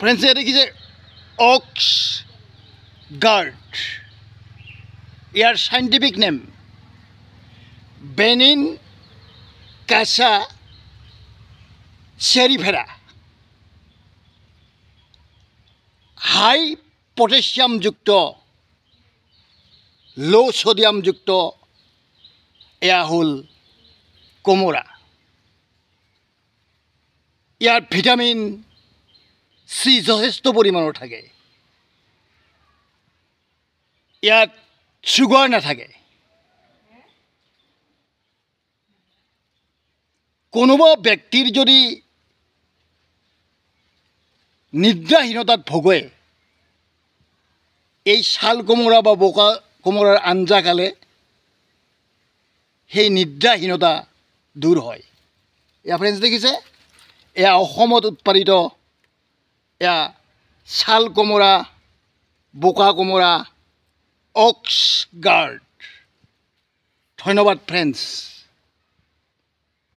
ফ্ৰেণ্ডছে দেখিছে ox guard, ইয়াৰ সাইণ্টিফিক name Benin কাছা চেৰিফেৰা। হাই পটেছিয়ামযুক্ত ল' ছ'ডিয়ামযুক্ত এয়া হ'ল কোমোৰা। ইয়াৰ ভিটামিন চি যথেষ্ট পৰিমাণৰ থাকে। ইয়াত চুগাৰ নাথাকে। কোনোবা ব্যক্তিৰ যদি নিদ্ৰাহীনতাত ভোগে, এই ছাল কোমোৰা বা বোকা কোমোৰাৰ আঞ্জা খালে সেই নিদ্ৰাহীনতা দূৰ হয়। এয়া ফ্ৰেণ্ডছ দেখিছে, এয়া অসমত উৎপাদিত এয়া ছাল কোমোৰা, বোকা কোমোৰা, অক্স গাৰ্ড। ধন্যবাদ ফ্ৰেণ্ডছ।